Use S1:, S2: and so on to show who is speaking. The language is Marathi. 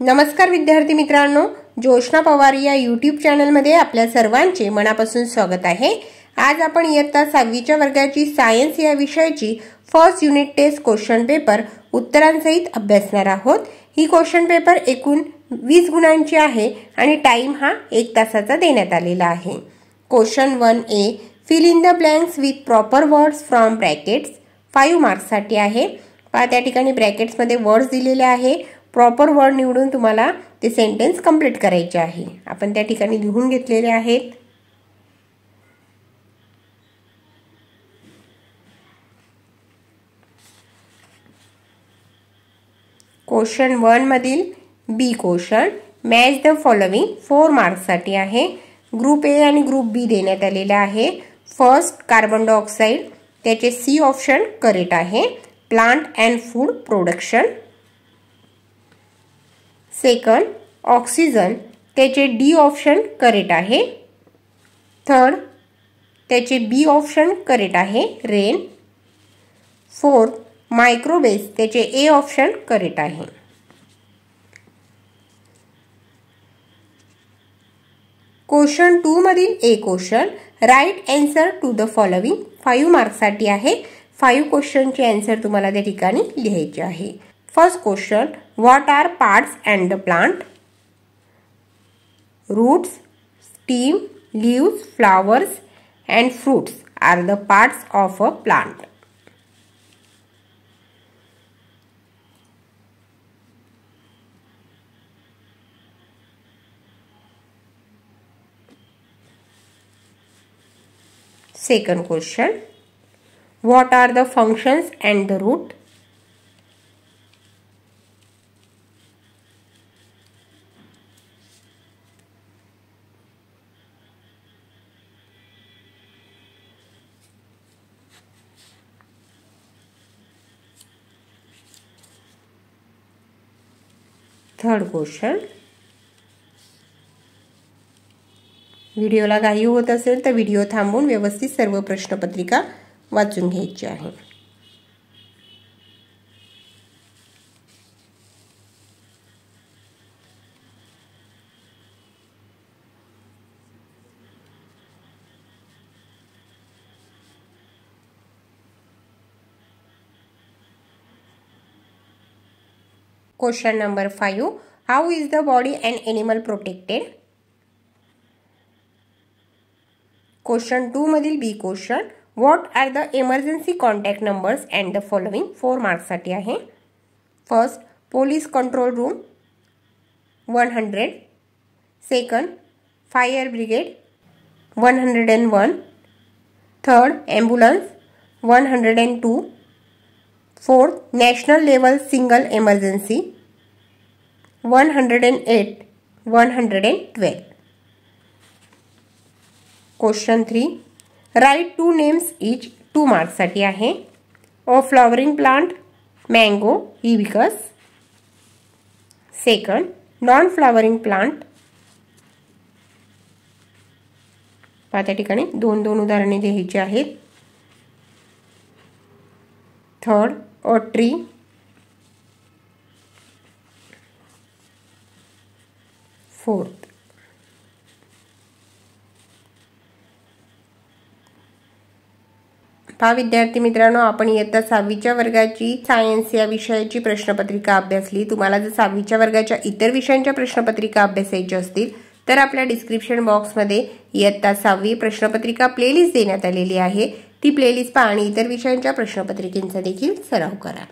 S1: नमस्कार विद्यार्थी मित्रांनो, जोशना पवार या यूट्यूब चॅनलमध्ये आपल्या सर्वांचे मनापासून स्वागत आहे। आज आपण इयत्ता 6वीच्या वर्गाची सायन्स या विषयाची first unit test question paper उत्तरांसहित अभ्यासणार आहोत। ही क्वेश्चन पेपर एकूण 20 गुणांची आहे आणि टाइम हा 1 तासाचा देण्यात आलेला आहे। Question 1A, fill in the blanks with proper words from brackets, 5 marks साठी आहे। पहा त्या ठिकाणी ब्रॅकेट्स मध्ये वर्ड्स दिलेले आहे, प्रॉपर वर्ड निवडून तुम्हाला ते सेंटेन्स कंप्लीट करायचे आहे। आपण त्या ठिकाणी लिहून घेतलेले आहेत। क्वेश्चन 1 मधील B question, match the following 4 marks साठी आहे। ग्रुप ए आणि ग्रुप बी देण्यात आलेला आहे। फर्स्ट कार्बन डायऑक्साइड, त्याचे सी ऑप्शन करेक्ट आहे। Plant and food production. Second oxygen, त्याचे डी ऑप्शन करेक्ट आहे। थर्ड त्याचे बी ऑप्शन करेक्ट आहे, रेन। फोर्थ मायक्रोबेस, त्याचे ए ऑप्शन करेक्ट आहे। क्वेश्चन 2 मधील A question, write answer to the following, 5 marks साठी आहे। 5 क्वेश्चनचे आन्सर तुम्हाला त्या ठिकाणी लिहायचे आहे। First question, what are parts and the plant? Roots, stem, leaves, flowers and fruits are the parts of a plant. Second question, what are the functions and the root? Third question, व्हिडिओला घाई होत असेल तर व्हिडिओ थांबवून व्यवस्थित सर्व प्रश्नपत्रिका वाचून घ्यायची आहे। Question number 5, how is the body and animal protected? Question 2 मधील B question, what are the emergency contact numbers and the following, 4 marks साठी आहे। First police control room 100, second fire brigade 101, third ambulance 102, fourth national level single emergency 108, 112। Question 3, write 2 names each, 2 marks साठी आहे। A flowering plant mango hibiscus, second non flowering plant, त्या ठिकाणी 2 उदाहरणे द्यायची आहेत। Third a tree, fourth. पहा विद्यार्थी मित्रांनो, आपण इयत्ता 6वीच्या वर्गाची सायन्स या विषयाची प्रश्नपत्रिका अभ्यासली। तुम्हाला जर 6वीच्या वर्गाच्या इतर विषयांच्या प्रश्नपत्रिका अभ्यासायच्या असतील तर आपल्या डिस्क्रिप्शन बॉक्समध्ये इयत्ता 6वी प्रश्नपत्रिका प्लेलिस्ट देण्यात आलेली आहे। ती प्लेलिस्ट पहा आणि इतर विषयांच्या प्रश्नपत्रिकेचा देखील सराव करा।